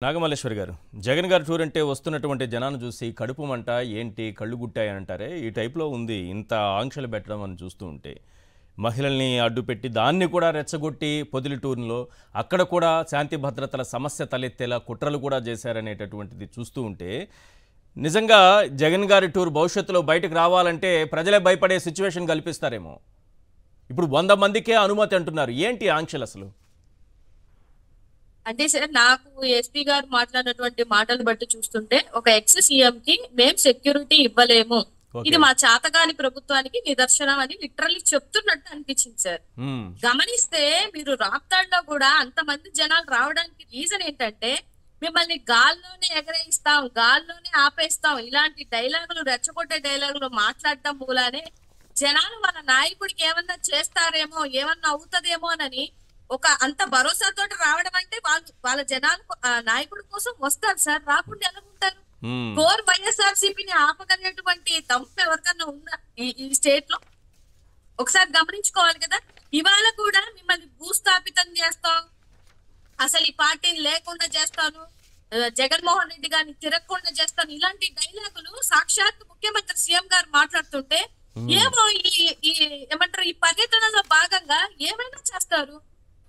నాగమల్లేశ్వరి గారు, జగన్ గారి టూర్ అంటే వస్తున్నటువంటి జనాన్ని చూసి కడుపు మంట ఏంటి కళ్ళు గుట్టాయి అంటారే, ఈ టైప్లో ఉంది ఇంత ఆంక్షలు పెట్టడం అని చూస్తూ ఉంటే. మహిళల్ని అడ్డుపెట్టి దాన్ని కూడా రెచ్చగొట్టి పొదిలి టూర్లో అక్కడ కూడా శాంతి భద్రతల సమస్య తలెత్తేలా కుట్రలు కూడా చేశారనేటటువంటిది చూస్తూ ఉంటే, నిజంగా జగన్ గారి టూర్ భవిష్యత్తులో బయటకు రావాలంటే ప్రజలే భయపడే సిచ్యువేషన్ కల్పిస్తారేమో. ఇప్పుడు 100 మందికే అనుమతి అంటున్నారు. ఏంటి ఆంక్షలు అసలు? అంటే సార్, నాకు ఎస్పీ గారు మాట్లాడినటువంటి మాటలు బట్టి చూస్తుంటే ఒక ఎక్స్ సీఎం కి మేము సెక్యూరిటీ ఇవ్వలేము, ఇది మా చాతగాని ప్రభుత్వానికి నిదర్శనం అని లిటరల్లీ చెప్తున్నట్టు అనిపించింది సార్. గమనిస్తే మీరు రాప్తాడ్లో కూడా అంతమంది జనాలు రావడానికి రీజన్ ఏంటంటే మిమ్మల్ని గాల్లోనే ఎగరేయిస్తాం, గాల్లోనే ఆపేస్తాం, ఇలాంటి డైలాగులు, రెచ్చగొట్టే డైలాగులు మాట్లాడటం మూలానే జనాలు వాళ్ళ నాయకుడికి ఏమన్నా చేస్తారేమో, ఏమన్నా అవుతుందేమో అని ఒక అంత భరోసాతో రావడం అంటే వాళ్ళ జనాలు నాయకుడి కోసం వస్తారు సార్, రాకుండా ఎలా ఉంటారు? కోర్ వైఎస్ఆర్సీపీని ఆపగలిగేటువంటి దమ్ము ఎవరికన్నా ఉందా ఈ స్టేట్ లో? ఒకసారి గమనించుకోవాలి కదా. ఇవాళ కూడా మిమ్మల్ని భూస్థాపితం చేస్తాం, అసలు ఈ పార్టీని లేకుండా చేస్తాను, జగన్మోహన్ రెడ్డి గారిని తిరగకుండా చేస్తాను, ఇలాంటి డైలాగులు సాక్షాత్ ముఖ్యమంత్రి సీఎం గారు మాట్లాడుతుంటే ఏమో ఈ ఏమంటారు, ఈ పర్యటనలో భాగంగా ఏమైనా చేస్తారు,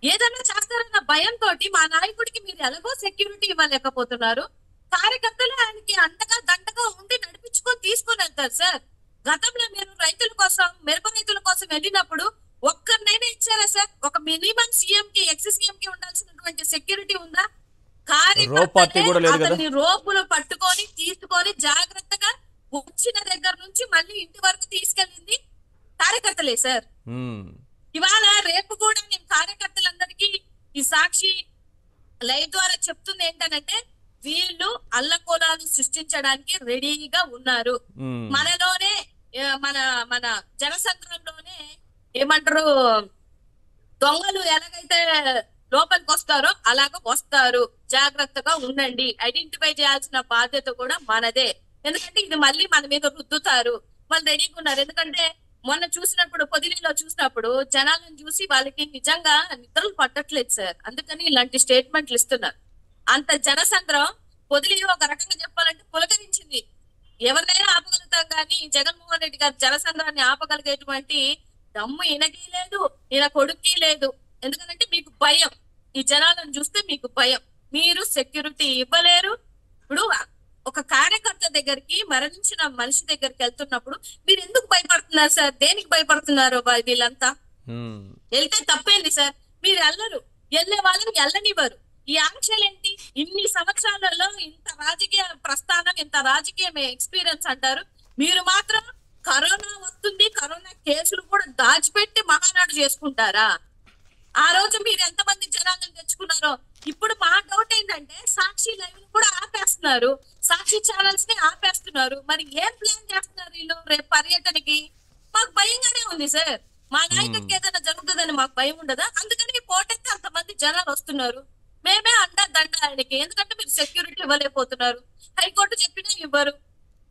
ఏదైనా చేస్తారన్న భయంతో మా నాయకుడికి మీరు ఎలాగో సెక్యూరిటీ ఇవ్వలేకపోతున్నారు. కార్యకర్తలు ఆయనకి అండగా దండగా ఉండి నడిపించుకొని తీసుకొని వెళ్తారు సార్. గతంలో మీరు రైతుల కోసం, మిరప రైతుల కోసం వెళ్ళినప్పుడు ఒక్కరినైనా ఇచ్చారా సార్? ఒక మినిమం సీఎం కి, ఎక్స్ సీఎం కి ఉండాల్సినటువంటి సెక్యూరిటీ ఉందా? కార్యకర్తలే అతన్ని రోపులు పట్టుకొని తీసుకొని జాగ్రత్తగా వచ్చిన దగ్గర నుంచి మళ్ళీ ఇంటి వరకు తీసుకెళ్ళింది కార్యకర్తలే సార్. ఇవాళ రేపు కూడా నేను కార్యకర్తలందరికీ ఈ సాక్షి లైవ్ ద్వారా చెప్తుంది ఏంటనంటే, వీళ్ళు అల్లకోలాలు సృష్టించడానికి రెడీగా ఉన్నారు. మనలోనే మన జనసంద్రంలోనే ఏమంటారు, దొంగలు ఎలాగైతే లోపలికి వస్తారో అలాగ వస్తారు, జాగ్రత్తగా ఉండండి. ఐడెంటిఫై చేయాల్సిన బాధ్యత కూడా మనదే, ఎందుకంటే ఇది మళ్ళీ మన మీద రుద్దుతారు. వాళ్ళు రెడీగా ఉన్నారు. ఎందుకంటే మొన్న చూసినప్పుడు, పొదిలిలో చూసినప్పుడు జనాలను చూసి వాళ్ళకి నిజంగా నిద్రలు పట్టట్లేదు సార్, అందుకని ఇలాంటి స్టేట్మెంట్లు ఇస్తున్నారు. అంత జనసంద్రం పొదిలి ఒక రకంగా చెప్పాలంటే పులకరించింది. ఎవరినైనా ఆపగలుగుతాం కానీ జగన్మోహన్ రెడ్డి గారి జనసంద్రాన్ని ఆపగలిగేటువంటి దమ్ము ఈయనకి లేదు, ఈయన కొడుక్కి లేదు. ఎందుకంటే మీకు భయం, ఈ జనాలను చూస్తే మీకు భయం, మీరు సెక్యూరిటీ ఇవ్వలేరు. ఇప్పుడు ఒక కార్యకర్త దగ్గరికి, మరణించిన మనిషి దగ్గరికి వెళ్తున్నప్పుడు మీరు ఎందుకు భయపడుతున్నారు సార్? దేనికి భయపడుతున్నారు వీళ్ళంతా? వెళ్తే తప్పేంది సార్? మీరు వెళ్ళరు, వెళ్ళే వాళ్ళని వెళ్ళనివ్వరు. ఈ ఆంక్షలు ఏంటి? ఇన్ని సంవత్సరాలలో ఇంత రాజకీయ ప్రస్థానం, ఇంత రాజకీయ ఎక్స్పీరియన్స్ అంటారు, మీరు మాత్రం కరోనా వస్తుంది, కరోనా కేసులు కూడా దాచిపెట్టి మహానాడు చేసుకుంటారా? ఆ రోజు మీరు ఎంతమంది జనాలను తెచ్చుకున్నారో. ఇప్పుడు మా డౌట్ ఏంటంటే, సాక్షి లైవ్ కూడా ఆపేస్తున్నారు, సాక్షి ఛానల్స్ ని ఆపేస్తున్నారు. మరి ఏం ప్లాన్ చేస్తున్నారు వీళ్ళు రేపు పర్యటనకి? మాకు భయంగానే ఉంది సార్. మా నాయకుడికి ఏదైనా జరుగుతుందని మాకు భయం ఉండదా? అందుకని పోటైతే అంతమంది జనాలు వస్తున్నారు. మేమే అండా దండ ఆయనకి, ఎందుకంటే మీరు సెక్యూరిటీ ఇవ్వలేకపోతున్నారు. హైకోర్టు చెప్పినా ఇవ్వరు,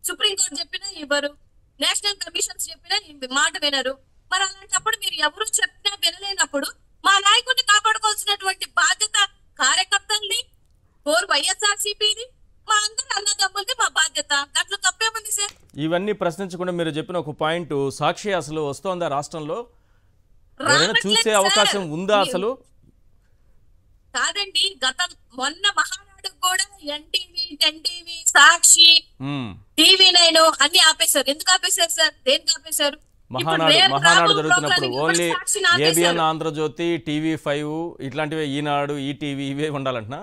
సుప్రీంకోర్టు చెప్పినా ఇవ్వరు, నేషనల్ కమిషన్స్ చెప్పినా మాట వినరు. మరి అలాంటప్పుడు మీరు ఎవరు చెప్పినా వినలేనప్పుడు మా నాయకుడిని కాపాడుకోవాల్సినటువంటి బాధ్యత కార్యకర్తల్ని, కోర్ వైఎస్ఆర్సీపీని, మా అందరి అన్నదమ్ములది మా బాధ్యత. దాంట్లో తప్పేముంది సార్? ఇవన్నీ ప్రశ్నించకుండా మీరు చెప్పిన ఒక పాయింట్, సాక్షి అసలు వస్తోందా రాష్ట్రంలో? చూసే అవకాశం ఉందా అసలు? కాదండి, మొన్న మహానాడు కూడా ఎన్టీవీ, టెన్టీవీ, సాక్షి, TV9 అన్ని ఆపేశారు. ఎందుకు ఆపేశారు సార్? దేనికి ఆపేశారు? మహానాడు జరుగుతున్నప్పుడు ఓన్లీ ఏబిఎన్, ఆంధ్రజ్యోతి, TV5 ఇట్లాంటివే, ఈనాడు, ఈటీవీ ఇవే ఉండాలంటున్నా?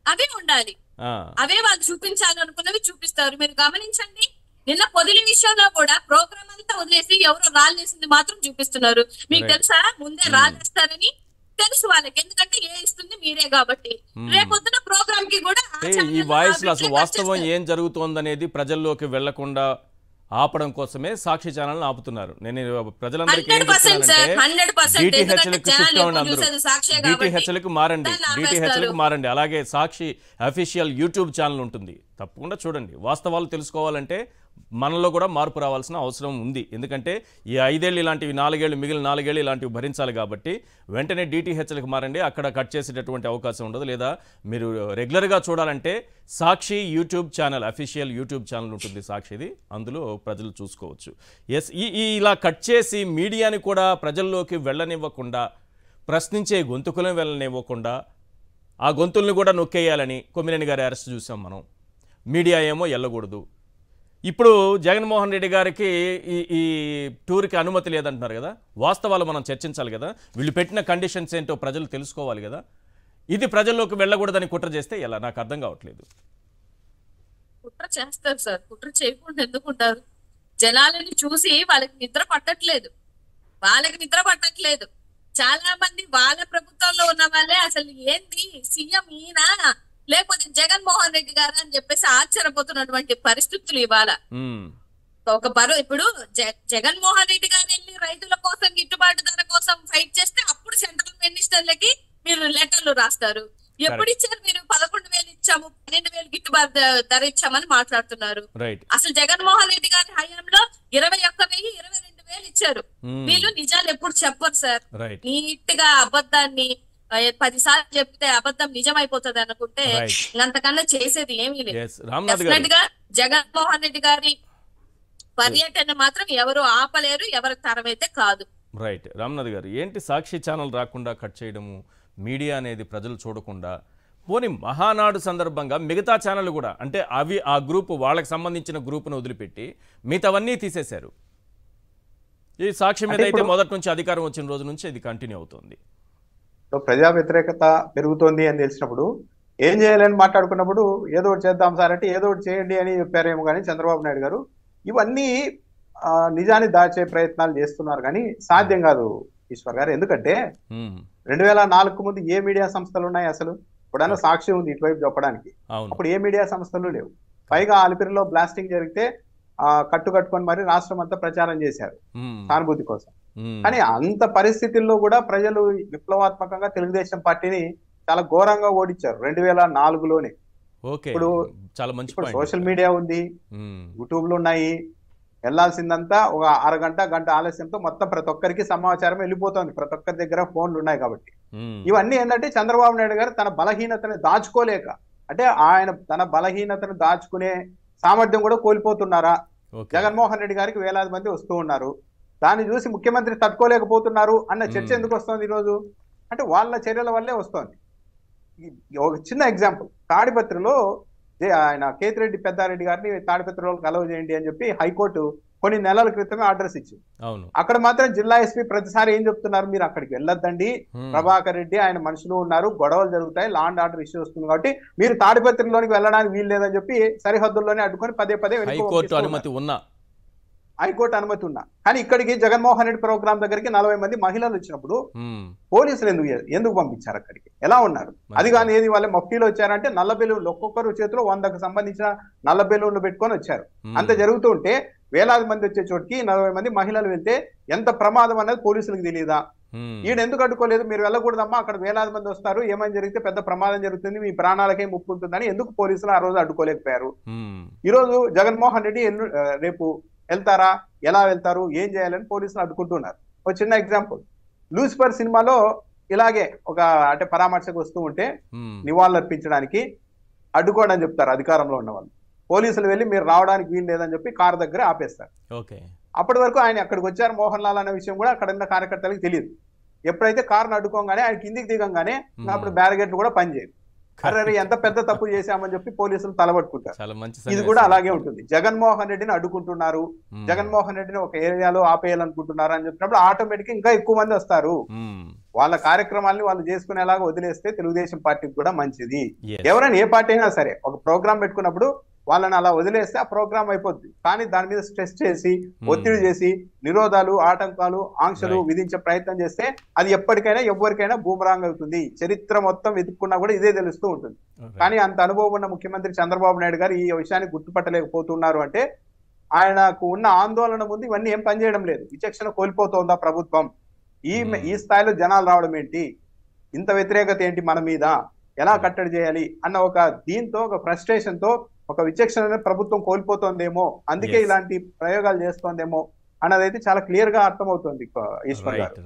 అవే ఉండాలి, అవే వాళ్ళు చూపించాలనుకున్నవి చూపిస్తారు. మీరు గమనించండి, నిన్న పొదిలి విషయంలో కూడా ప్రోగ్రామ్ అంతా వదిలేసి ఎవరో రాళ్ళేసింది మాత్రం చూపిస్తున్నారు. మీకు తెలుసా ముందే రాళ్ళేస్తారని? తెలుసు వాళ్ళకి, ఎందుకంటే ఏ ఇస్తుంది మీరే కాబట్టి. రేపొద్దున ప్రోగ్రామ్ కి కూడా ఈ వాయిస్ లో అసలు వాస్తవం ఏం జరుగుతోందనేది ప్రజల్లోకి వెళ్లకుండా ఆపడం కోసమే సాక్షి ఛానల్ ఆపుతున్నారు. నేను ప్రజలందరికీ ఏం చెప్తున్నానంటే, డిటిహెచ్లకు మారండి, అలాగే సాక్షి అఫీషియల్ యూట్యూబ్ ఛానల్ ఉంటుంది, తప్పకుండా చూడండి. వాస్తవాలు తెలుసుకోవాలంటే మనలో కూడా మార్పు రావాల్సిన అవసరం ఉంది. ఎందుకంటే ఈ 5 ఏళ్ళు ఇలాంటివి, 4 ఏళ్ళు మిగిలిన 4 ఏళ్ళు ఇలాంటివి భరించాలి కాబట్టి వెంటనే DTHలకు మారండి. అక్కడ కట్ చేసేటటువంటి అవకాశం ఉండదు. లేదా మీరు రెగ్యులర్గా చూడాలంటే Sakshi YouTube channel, official YouTube channel ఉంటుంది సాక్షిది, అందులో ప్రజలు చూసుకోవచ్చు. ఎస్, ఇలా కట్ చేసి మీడియాని కూడా ప్రజల్లోకి వెళ్ళనివ్వకుండా, ప్రశ్నించే గొంతుకులను వెళ్ళనివ్వకుండా ఆ గొంతుల్ని కూడా నొక్కేయాలని కొమ్మినేని గారి అరెస్ట్ చూసాం మనం. మీడియా ఏమో వెళ్ళకూడదు. ఇప్పుడు జగన్మోహన్ రెడ్డి గారికి ఈ టూర్కి అనుమతి లేదంటున్నారు కదా, వాస్తవాలు మనం చర్చించాలి కదా, వీళ్ళు పెట్టిన కండిషన్స్ ఏంటో ప్రజలు తెలుసుకోవాలి కదా. ఇది ప్రజల్లోకి వెళ్ళకూడదని కుట్ర చేస్తే ఎలా, నాకు అర్థం కావట్లేదు. కుట్ర చేస్తారు సార్, కుట్ర చేయకుండా ఎందుకుంటారు? జనాలని చూసి వాళ్ళకి నిద్ర పట్టట్లేదు. చాలా మంది వాళ్ళ ప్రభుత్వంలో ఉన్న వాళ్ళే అసలు ఏంది సీఎం ఈయన లేకపోతే జగన్మోహన్ రెడ్డి గారు అని చెప్పేసి ఆశ్చర్యపోతున్నటువంటి పరిస్థితులు ఇవాళ. ఇప్పుడు జగన్మోహన్ రెడ్డి గారు వెళ్ళి రైతుల కోసం గిట్టుబాటు ధర కోసం ఫైట్ చేస్తే అప్పుడు సెంట్రల్ మినిస్టర్లకి మీరు లెటర్లు రాస్తారు. ఎప్పుడు ఇచ్చారు మీరు? 11,000 ఇచ్చాము, 12,000 గిట్టుబాటు ధర ఇచ్చామని మాట్లాడుతున్నారు. అసలు జగన్మోహన్ రెడ్డి గారి హయాంలో 21,000, 22,000 ఇచ్చారు. వీళ్ళు నిజాలు ఎప్పుడు చెప్పరు సార్. నీట్ గా అబద్ధాన్ని 10 సార్లు చెప్తే అబద్ధం నిజమైపోతుంది అనుకుంటే అంతకన్నా చేసేది ఏమీ లేదు. డెఫినెట్ గా జగన్మోహన్ రెడ్డి గారి పర్యటన మాత్రం ఎవరు ఆపలేరు, ఎవరి తరమైతే కాదు. రైట్. రామ్నాథ్ గారు, ఏంటి సాక్షి ఛానల్ రాకుండా కట్ చేయడము, మీడియా అనేది ప్రజలు చూడకుండా? పోనీ మహానాడు సందర్భంగా మిగతా ఛానల్ కూడా, అంటే అవి ఆ గ్రూప్, వాళ్ళకి సంబంధించిన గ్రూప్ను వదిలిపెట్టి మిగతావన్నీ తీసేశారు. ఈ సాక్షి మీద అయితే మొదటి నుంచి అధికారం వచ్చిన రోజు నుంచి ఇది కంటిన్యూ అవుతుంది. ప్రజా వ్యతిరేకత పెరుగుతోంది అని తెలిసినప్పుడు ఏం చేయాలని మాట్లాడుకున్నప్పుడు ఏదో ఒకటి చేద్దాం సార్ అంటే ఏదో ఒకటి చేయండి అని చెప్పారేమో కానీ చంద్రబాబు నాయుడు గారు ఇవన్నీ నిజాన్ని దాచే ప్రయత్నాలు చేస్తున్నారు కానీ సాధ్యం కాదు ఈశ్వర్ గారు. ఎందుకంటే 2004 ముందు ఏ మీడియా సంస్థలు ఉన్నాయి? అసలు ఇప్పుడైనా సాక్షి ఉంది ఇటువైపు చెప్పడానికి, అప్పుడు ఏ మీడియా సంస్థలు లేవు. పైగా అలిపిరిలో బ్లాస్టింగ్ జరిగితే కట్టుకొని మరి రాష్ట్రం అంతా ప్రచారం చేశారు సానుభూతి కోసం. కానీ అంత పరిస్థితుల్లో కూడా ప్రజలు విప్లవాత్మకంగా తెలుగుదేశం పార్టీని చాలా ఘోరంగా ఓడించారు 2004లోనే. ఇప్పుడు సోషల్ మీడియా ఉంది, యూట్యూబ్లు ఉన్నాయి, వెళ్లాల్సిందంతా ఒక గంట ఆలస్యంతో మొత్తం ప్రతి ఒక్కరికి సమాచారం వెళ్ళిపోతుంది. ప్రతి ఒక్కరి దగ్గర ఫోన్లు ఉన్నాయి కాబట్టి ఇవన్నీ ఏంటంటే చంద్రబాబు నాయుడు గారు తన బలహీనతను దాచుకోలేక, అంటే ఆయన తన బలహీనతను దాచుకునే సామర్థ్యం కూడా కోల్పోతున్నారా? జగన్మోహన్ రెడ్డి గారికి వేలాది మంది వస్తూ ఉన్నారు, దాన్ని చూసి ముఖ్యమంత్రి తట్టుకోలేకపోతున్నారు అన్న చర్చ ఎందుకు వస్తుంది ఈరోజు? అంటే వాళ్ళ చర్యల వల్లే వస్తుంది. ఒక చిన్న ఎగ్జాంపుల్, తాడిపత్రిలో ఆయన కేతిరెడ్డి పెద్దారెడ్డి గారిని తాడిపత్రిలో అలౌ చేయండి అని చెప్పి హైకోర్టు కొన్ని నెలల క్రితమే ఆర్డర్స్ ఇచ్చింది. అక్కడ మాత్రం జిల్లా ఎస్పీ ప్రతిసారి ఏం చెప్తున్నారు, మీరు అక్కడికి వెళ్ళొద్దండి, ప్రభాకర్ రెడ్డి ఆయన మనుషులు ఉన్నారు, గొడవలు జరుగుతాయి, లా అండ్ ఆర్డర్ ఇష్యూ వస్తుంది కాబట్టి మీరు తాడిపత్రిలోనికి వెళ్ళడానికి వీలు లేదని చెప్పి సరిహద్దుల్లోనే అడ్డుకొని పదే హైకోర్టు అనుమతి ఉన్నా కానీ ఇక్కడికి జగన్మోహన్ రెడ్డి ప్రోగ్రామ్ దగ్గరికి 40 మంది మహిళలు వచ్చినప్పుడు పోలీసులు ఎందుకు పంపించారు? అక్కడికి ఎలా ఉన్నారు? అది కానీ ఏది వాళ్ళ మఫ్టీలో వచ్చారంటే నల్ల బెలూన్లు, ఒక్కొక్కరు చేతిలో 100కు సంబంధించిన నల్ల బెలూన్లు పెట్టుకొని వచ్చారు. అంత జరుగుతూ ఉంటే వేలాది మంది వచ్చే చోటికి 40 మంది మహిళలు వెళ్తే ఎంత ప్రమాదం అనేది పోలీసులకు తెలియదా? ఈయన ఎందుకు అడ్డుకోలేదు? మీరు వెళ్ళకూడదమ్మా, అక్కడ వేలాది మంది వస్తారు, ఏమైనా జరిగితే పెద్ద ప్రమాదం జరుగుతుంది, మీ ప్రాణాలకే ముప్పు ఉంటుందని ఎందుకు పోలీసులు ఆ రోజు అడ్డుకోలేకపోయారు? ఈ రోజు జగన్మోహన్ రెడ్డి రేపు వెళ్తారా, ఎలా వెళ్తారు, ఏం చేయాలని పోలీసులు అడ్డుకుంటున్నారు. ఒక చిన్న ఎగ్జాంపుల్, లూసిఫర్ సినిమాలో ఇలాగే అంటే పరామర్శకు వస్తూ ఉంటే నివాళులు అర్పించడానికి అడ్డుకోండి అని చెప్తారు అధికారంలో ఉన్న వాళ్ళు. పోలీసులు వెళ్ళి మీరు రావడానికి వీలు లేదని చెప్పి కారు దగ్గర ఆపేస్తారు. అప్పటి వరకు ఆయన అక్కడికి వచ్చారు మోహన్ లాల్ అనే విషయం కూడా అక్కడ ఉన్న కార్యకర్తలకు తెలియదు. ఎప్పుడైతే కారును అడ్డుకోగానే ఆయన కిందికి దిగంగానే అప్పుడు బ్యారిగేట్లు కూడా పనిచేయదు. అరే ఎంత పెద్ద తప్పు చేశామని చెప్పి పోలీసులు తలబట్టుకుంటారు. ఇది కూడా అలాగే ఉంటుంది. జగన్మోహన్ రెడ్డిని అడ్డుకుంటున్నారు, జగన్మోహన్ రెడ్డిని ఒక ఏరియాలో ఆపేయాలనుకుంటున్నారు అని చెప్పినప్పుడు ఆటోమేటిక్ ఇంకా ఎక్కువ మంది వస్తారు. వాళ్ళ కార్యక్రమాలని వాళ్ళు చేసుకునేలాగా వదిలేస్తే తెలుగుదేశం పార్టీకి కూడా మంచిది. ఎవరైనా ఏ పార్టీ అయినా సరే ఒక ప్రోగ్రామ్ పెట్టుకున్నప్పుడు వాళ్ళని అలా వదిలేస్తే ఆ ప్రోగ్రామ్ అయిపోద్ది. కానీ దాని మీద స్ట్రెస్ చేసి ఒత్తిడి చేసి నిరోధాలు, ఆటంకాలు, ఆంక్షలు విధించే ప్రయత్నం చేస్తే అది ఎప్పటికైనా ఎవరికైనా బూమరాంగ్ అవుతుంది. చరిత్ర మొత్తం వెతుక్కున్నా కూడా ఇదే తెలుస్తూ ఉంటుంది. కానీ అంత అనుభవం ఉన్న ముఖ్యమంత్రి చంద్రబాబు నాయుడు గారు ఈ విషయాన్ని గుర్తుపట్టలేకపోతున్నారు అంటే ఆయనకు ఉన్న ఆందోళన ముందు ఇవన్నీ ఏం పనిచేయడం లేదు. విచక్షణ కోల్పోతోందా ప్రభుత్వం? ఈ స్థాయిలో జనాలు రావడం ఏంటి, ఇంత వ్యతిరేకత ఏంటి మన మీద, ఎలా కట్టడి చేయాలి అన్న ఒక దీంతో, ఒక ఫ్రస్ట్రేషన్ తో ఒక విచక్షణ ప్రభుత్వం కోల్పోతోందేమో, అందుకే Yes. ఇలాంటి ప్రయోగాలు చేస్తోందేమో అన్నదైతే చాలా క్లియర్ గా అర్థమవుతోంది ఈశ్వర్ గారు.